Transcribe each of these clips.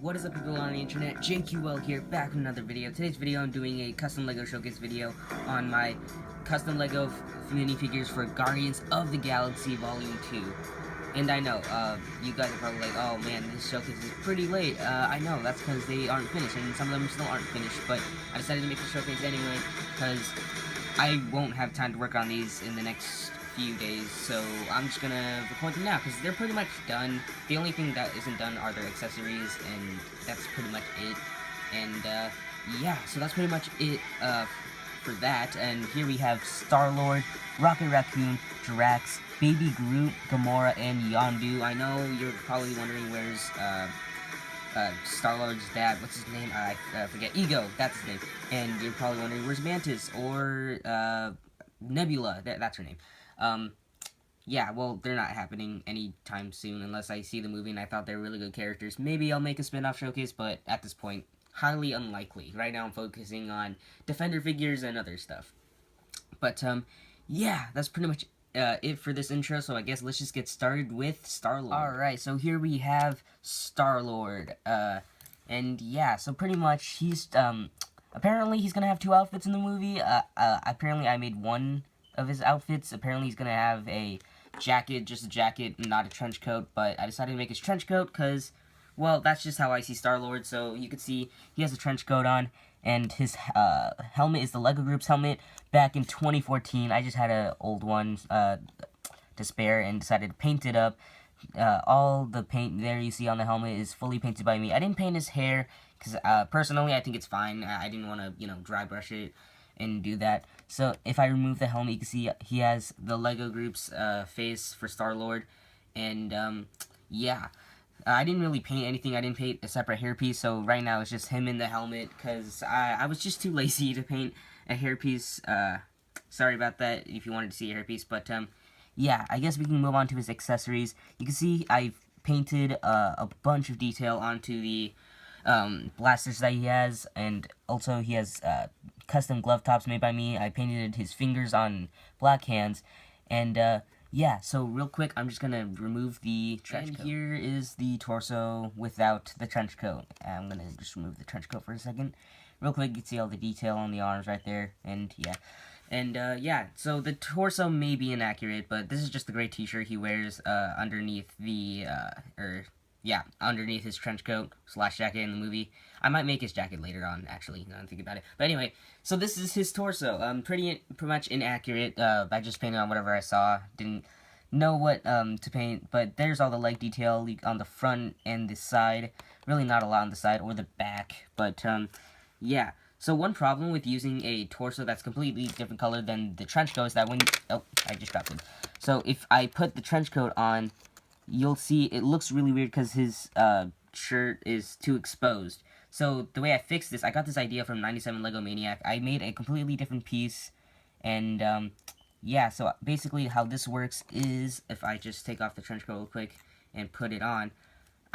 What is up, people on the internet? JQL here, back with another video. Today's video, I'm doing a custom LEGO showcase video on my custom LEGO minifigures for Guardians of the Galaxy Vol.2. And I know, you guys are probably like, oh man, this showcase is pretty late. I know, that's because they aren't finished, and some of them still aren't finished, but I decided to make the showcase anyway, because I won't have time to work on these in the next few days, so I'm just gonna record them now, because they're pretty much done. The only thing that isn't done are their accessories, and that's pretty much it. And, yeah, so that's pretty much it, for that. And here we have Starlord, Raccoon, Drax, Baby Groot, Gamora, and Yondu. I know you're probably wondering where's, Starlord's dad, what's his name? I forget. Ego, that's his name. And you're probably wondering where's Mantis, or, Nebula, that's her name. Yeah, well, they're not happening anytime soon unless I see the movie and I thought they were really good characters. Maybe I'll make a spin-off showcase, but at this point, highly unlikely. Right now I'm focusing on Defender figures and other stuff. But, yeah, that's pretty much it for this intro, so I guess let's just get started with Starlord. Alright, so here we have Starlord, and yeah, so pretty much he's, apparently he's gonna have two outfits in the movie. Apparently I made one of his outfits. Apparently he's gonna have a jacket, just a jacket, not a trench coat, but I decided to make his trench coat because, well, that's just how I see Starlord. So you can see he has a trench coat on, and his helmet is the LEGO Group's helmet back in 2014. I just had an old one to spare and decided to paint it up. All the paint there you see on the helmet is fully painted by me. I didn't paint his hair because personally I think it's fine. I didn't want to, you know, dry brush it and do that. So if I remove the helmet, you can see he has the LEGO Group's face for Starlord, and yeah, I didn't really paint anything. I didn't paint a separate hairpiece, so right now it's just him in the helmet because I was just too lazy to paint a hairpiece. Sorry about that if you wanted to see a hairpiece, but yeah, I guess we can move on to his accessories. You can see I've painted a bunch of detail onto the blasters that he has, and also he has custom glove tops made by me. I painted his fingers on black hands, and yeah, so real quick, I'm just gonna remove the trench coat. Here is the torso without the trench coat. I'm gonna just remove the trench coat for a second. Real quick, you can see all the detail on the arms right there, and yeah. And, yeah, so the torso may be inaccurate, but this is just the gray t-shirt he wears, underneath the, underneath his trench coat / jacket in the movie. I might make his jacket later on, actually, now I'm thinking about it. But anyway, so this is his torso. Pretty much inaccurate. I just painted on whatever I saw. Didn't know what, to paint, but there's all the leg detail on the front and the side. Really not a lot on the side or the back, but, yeah. So one problem with using a torso that's completely different color than the trench coat is that when... Oh, I just dropped it. So if I put the trench coat on, you'll see it looks really weird because his shirt is too exposed. So the way I fixed this, I got this idea from 97 Lego Maniac. I made a completely different piece, and yeah, so basically how this works is, if I just take off the trench coat real quick and put it on,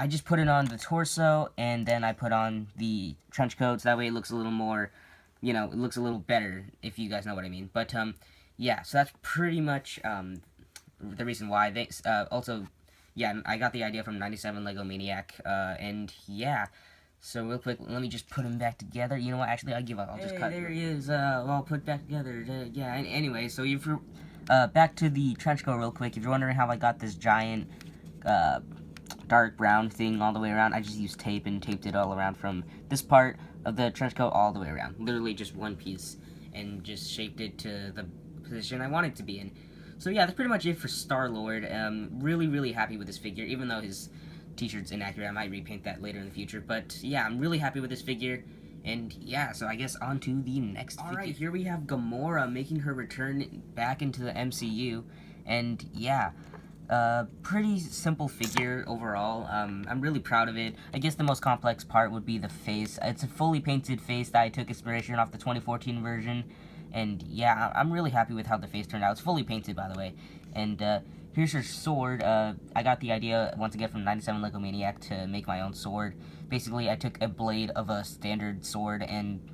I just put it on the torso, and then I put on the trench coat, so that way it looks a little more, you know, it looks a little better, if you guys know what I mean. But, yeah, so that's pretty much, the reason why. They, also, yeah, I got the idea from 97 Lego Maniac, and, yeah. So, real quick, let me just put them back together. You know what, actually, I give up. I'll just cut. There he is, all put back together. Yeah, anyway, so if you're, back to the trench coat real quick. If you're wondering how I got this giant, dark brown thing all the way around, I just used tape and taped it all around from this part of the trench coat all the way around. Literally just one piece, and just shaped it to the position I want it to be in. So yeah, that's pretty much it for Starlord. Really happy with this figure, even though his t-shirt's inaccurate. I might repaint that later in the future, but yeah, I'm really happy with this figure. And yeah, so I guess on to the next figure. Alright, here we have Gamora making her return back into the MCU, and yeah, pretty simple figure overall. I'm really proud of it. I guess the most complex part would be the face. It's a fully painted face that I took inspiration off the 2014 version, and yeah, I'm really happy with how the face turned out. It's fully painted, by the way. And here's her sword. I got the idea once again from 97 Lego Maniac to make my own sword. Basically, I took a blade of a standard sword, and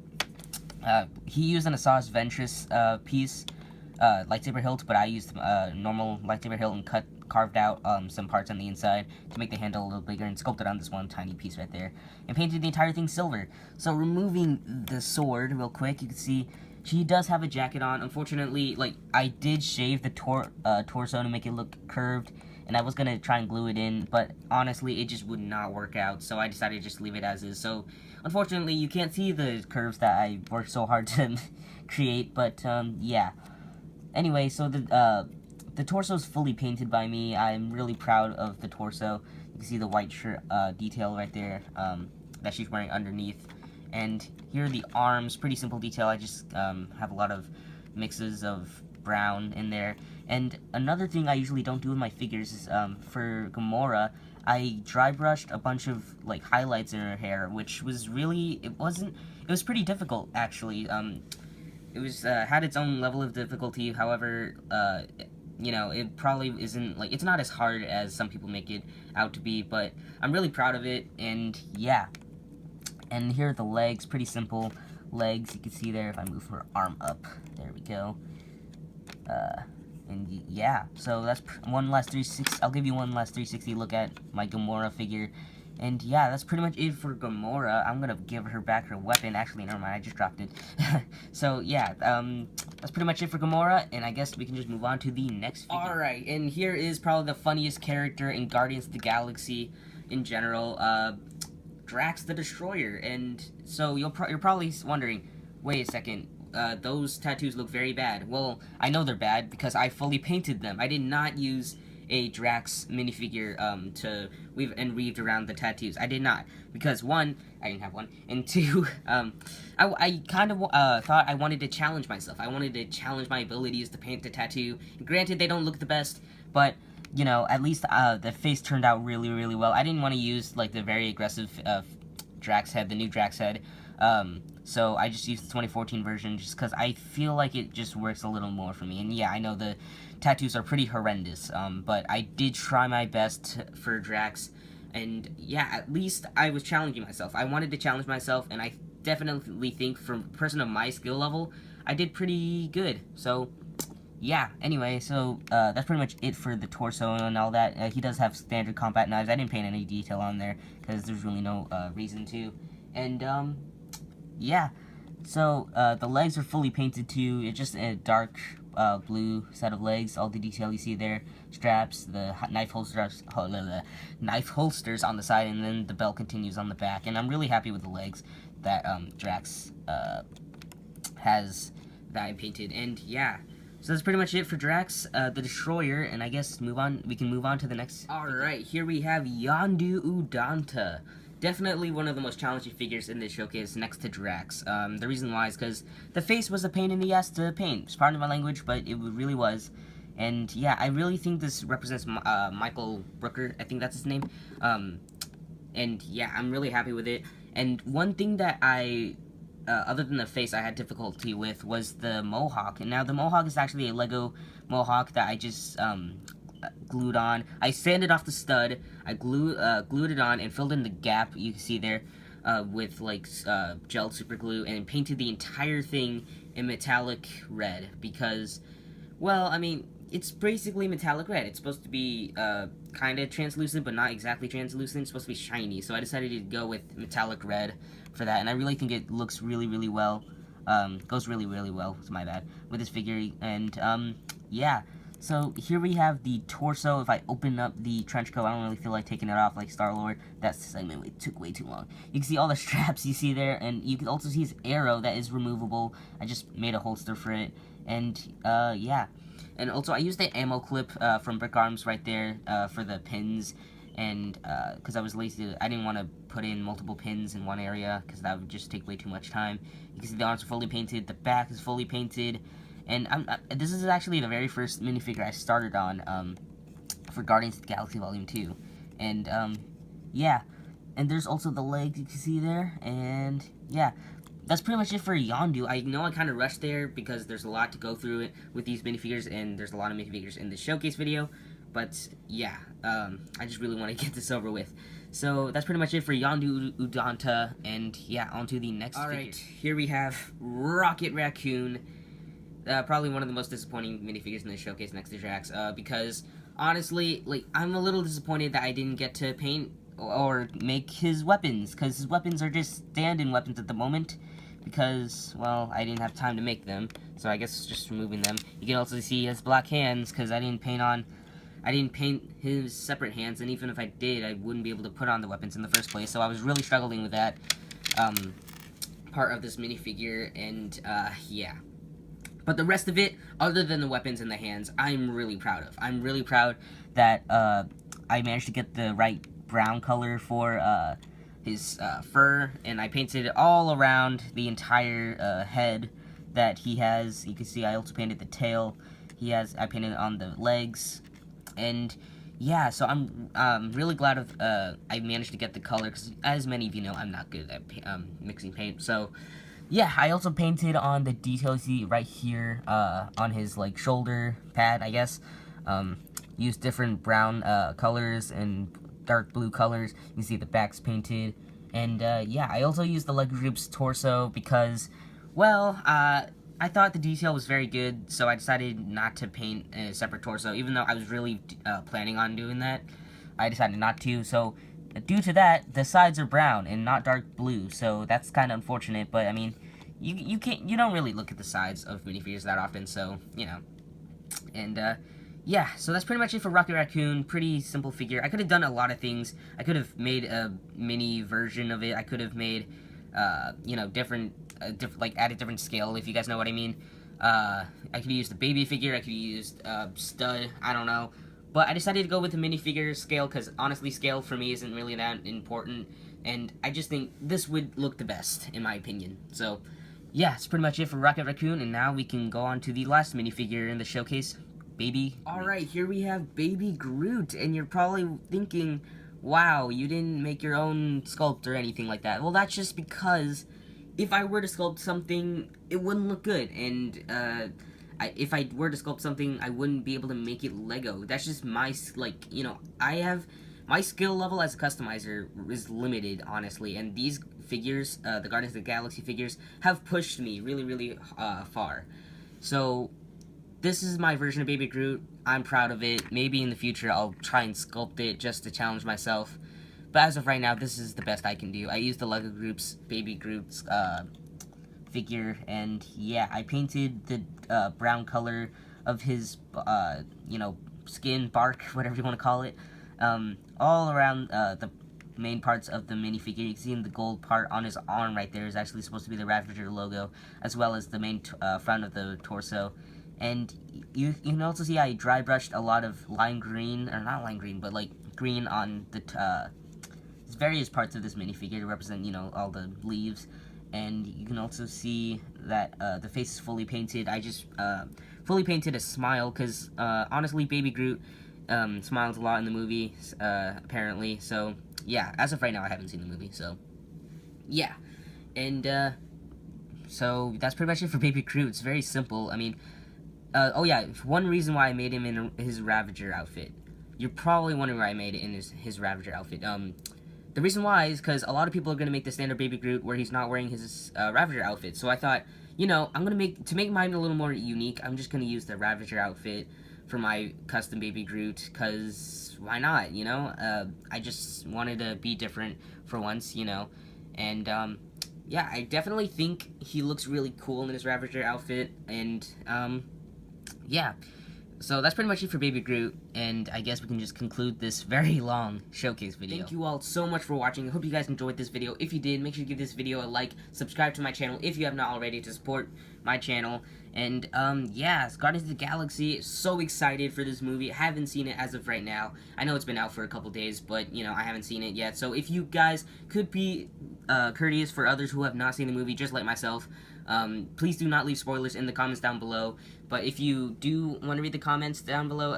he used an Asajj Ventress piece lightsaber hilt, but I used normal lightsaber hilt and carved out some parts on the inside to make the handle a little bigger and sculpted on this one tiny piece right there, and painted the entire thing silver. So removing the sword real quick, you can see she does have a jacket on. Unfortunately, like, I did shave the torso to make it look curved, and I was gonna try and glue it in, but honestly, it just would not work out, so I decided to just leave it as is. So, unfortunately, you can't see the curves that I worked so hard to create, but, yeah. Anyway, so the torso is fully painted by me. I'm really proud of the torso. You can see the white shirt detail right there that she's wearing underneath. And here are the arms, pretty simple detail. I just have a lot of mixes of brown in there. And another thing I usually don't do with my figures is for Gamora, I dry brushed a bunch of like highlights in her hair, which was really, it was pretty difficult actually. It was had its own level of difficulty. However, you know, it probably isn't, like, it's not as hard as some people make it out to be, but I'm really proud of it. And yeah. And here are the legs, pretty simple legs. You can see there if I move her arm up. There we go. And yeah, so that's one last 360. I'll give you one last 360 look at my Gamora figure. And yeah, that's pretty much it for Gamora. I'm gonna give her back her weapon. Actually, never mind, I just dropped it. So yeah, that's pretty much it for Gamora, and I guess we can just move on to the next figure. Alright, and here is probably the funniest character in Guardians of the Galaxy in general. Drax the Destroyer. And so you're probably wondering, wait a second, those tattoos look very bad. Well, I know they're bad because I fully painted them. I did not use a Drax minifigure to weave and weaved around the tattoos. I did not, because one, I didn't have one, and two, I kind of thought I wanted to challenge myself. I wanted to challenge my abilities to paint the tattoo. Granted, they don't look the best, but you know, at least the face turned out really, really well. I didn't want to use like the very aggressive Drax head, the new Drax head. So I just used the 2014 version just because I feel like it just works a little more for me. And yeah, I know the tattoos are pretty horrendous, but I did try my best for Drax. And yeah, at least I was challenging myself. I wanted to challenge myself, and I definitely think for a person of my skill level, I did pretty good. So yeah, anyway, so that's pretty much it for the torso and all that. He does have standard combat knives. I didn't paint any detail on there because there's really no reason to. And yeah, so the legs are fully painted too. It's just a dark blue set of legs. All the detail you see there, straps, the knife holsters on the side, and then the belt continues on the back. And I'm really happy with the legs that Drax has that I painted. And yeah, so that's pretty much it for Drax the Destroyer. And I guess we can move on to the next. Alright, here we have Yondu Udonta. Definitely one of the most challenging figures in this showcase next to Drax. The reason why is because the face was a pain in the ass to paint. It's pardon my language, but it really was. And yeah, I really think this represents Michael Brooker. I think that's his name. And yeah, I'm really happy with it. And one thing that other than the face I had difficulty with was the mohawk. And now the mohawk is actually a Lego mohawk that I just glued on. I sanded off the stud, I glued it on and filled in the gap you can see there with like gel super glue, and painted the entire thing in metallic red because, well, I mean, it's basically metallic red. It's supposed to be kind of translucent, but not exactly translucent. It's supposed to be shiny, so I decided to go with metallic red for that, and I really think it looks really, really well. Goes really, really well, it's my bad, with this figure. And yeah, so here we have the torso. If I open up the trench coat, I don't really feel like taking it off like Starlord. That segment took way too long. You can see all the straps you see there, and you can also see his arrow that is removable. I just made a holster for it, and yeah. And also I used the ammo clip from Brick Arms right there for the pins, and because I was lazy, I didn't want to put in multiple pins in one area because that would just take way too much time. You can see the arms are fully painted, the back is fully painted. And this is actually the very first minifigure I started on for Guardians of the Galaxy Vol.2. And yeah, and there's also the legs you can see there. And yeah, that's pretty much it for Yondu. I know I kind of rushed there because there's a lot to go through it with these minifigures, and there's a lot of minifigures in the showcase video. But yeah, I just really want to get this over with. So that's pretty much it for Yondu Udonta. And yeah, on to the next figure. Alright, here we have Rocket Raccoon. probably one of the most disappointing minifigures in the showcase next to Drax, because honestly, like, I'm a little disappointed that I didn't get to paint or make his weapons, because his weapons are just stand-in weapons at the moment, because, well, I didn't have time to make them, so I guess just removing them. You can also see his black hands, because I didn't paint his separate hands, and even if I did, I wouldn't be able to put on the weapons in the first place, so I was really struggling with that, part of this minifigure, and, yeah. But the rest of it, other than the weapons and the hands, I'm really proud of. I'm really proud that, I managed to get the right brown color for, his, fur, and I painted it all around the entire, head that he has. You can see I also painted the tail. I painted it on the legs, and yeah, so I'm really glad of I managed to get the color, because as many of you know, I'm not good at mixing paint. So yeah, I also painted on the details you see right here on his like shoulder pad, I guess. Used different brown colors and dark blue colors. You can see the back's painted, and yeah, I also used the Lego Group's torso because, well, I thought the detail was very good, so I decided not to paint a separate torso, even though I was really planning on doing that. I decided not to, so due to that, the sides are brown and not dark blue, so that's kind of unfortunate, but I mean, you don't really look at the sides of minifigures that often, so, you know. And, yeah, so that's pretty much it for Rocket Raccoon. Pretty simple figure. I could have done a lot of things. I could have made a mini version of it. I could have made, you know, like, added different scale, if you guys know what I mean. I could have used the baby figure. I could have used, stud. I don't know. But I decided to go with the minifigure scale, because honestly, scale for me isn't really that important. And I just think this would look the best, in my opinion. So, yeah, that's pretty much it for Rocket Raccoon. And now we can go on to the last minifigure in the showcase. Baby. Alright, here we have Baby Groot, and you're probably thinking, wow, you didn't make your own sculpt or anything like that. Well, that's just because if I were to sculpt something, it wouldn't look good, and if I were to sculpt something, I wouldn't be able to make it Lego. That's just my, like, you know, my skill level as a customizer is limited, honestly, and these figures, the Guardians of the Galaxy figures, have pushed me really, really far. So this is my version of Baby Groot. I'm proud of it. Maybe in the future I'll try and sculpt it just to challenge myself. But as of right now, this is the best I can do. I used the Lego Group's Baby Groot's figure, and yeah, I painted the brown color of his, you know, skin, bark, whatever you want to call it, all around the main parts of the minifigure. You can see the gold part on his arm right there is actually supposed to be the Ravager logo, as well as the main front of the torso. And you can also see I dry brushed a lot of lime green, or not lime green, but like green on the various parts of this minifigure to represent, you know, all the leaves. And you can also see that the face is fully painted. I just fully painted a smile because honestly, Baby Groot smiles a lot in the movie, apparently. So yeah, as of right now, I haven't seen the movie. So yeah, and so that's pretty much it for Baby Groot. It's very simple. I mean. Oh yeah, one reason why I made him in his Ravager outfit. You're probably wondering why I made it in his Ravager outfit. The reason why is because a lot of people are going to make the standard Baby Groot where he's not wearing his Ravager outfit. So I thought, you know, to make mine a little more unique, I'm just going to use the Ravager outfit for my custom Baby Groot, because why not, you know? I just wanted to be different for once, you know, and, yeah, I definitely think he looks really cool in his Ravager outfit, and, yeah, so that's pretty much it for Baby Groot, and I guess we can just conclude this very long showcase video. Thank you all so much for watching. I hope you guys enjoyed this video. If you did, make sure to give this video a like, subscribe to my channel if you have not already to support my channel, and, yeah, Guardians of the Galaxy, so excited for this movie. I haven't seen it as of right now. I know it's been out for a couple days, but, you know, I haven't seen it yet, so if you guys could be, courteous for others who have not seen the movie, just like myself, please do not leave spoilers in the comments down below. But if you do want to read the comments down below,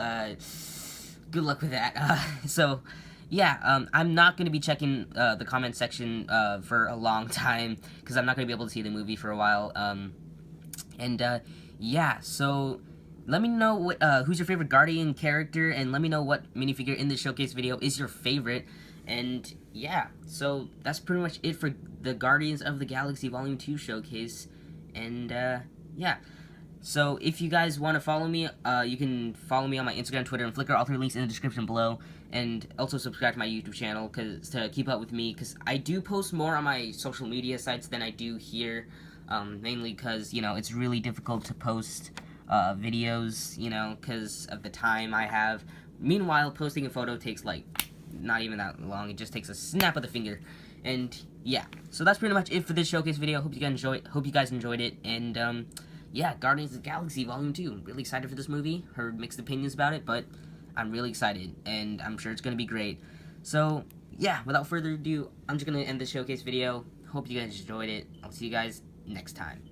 good luck with that. So, yeah, I'm not going to be checking the comment section for a long time, because I'm not going to be able to see the movie for a while. Yeah, so let me know who's your favorite Guardian character, and let me know what minifigure in this showcase video is your favorite. And yeah, so that's pretty much it for the Guardians of the Galaxy Vol.2 showcase. And yeah, So if you guys want to follow me, you can follow me on my Instagram, Twitter, and Flickr. All 3 links in the description below. And also subscribe to my YouTube channel to keep up with me, because I do post more on my social media sites than I do here. Mainly because, you know, it's really difficult to post videos, you know, because of the time I have. Meanwhile, posting a photo takes, like, not even that long. It just takes a snap of the finger. And, yeah. So that's pretty much it for this showcase video. Hope you guys enjoyed it. And, yeah, Guardians of the Galaxy Volume 2. Really excited for this movie. Heard mixed opinions about it, but I'm really excited, and I'm sure it's going to be great. So, yeah, without further ado, I'm just going to end this showcase video. Hope you guys enjoyed it. I'll see you guys next time.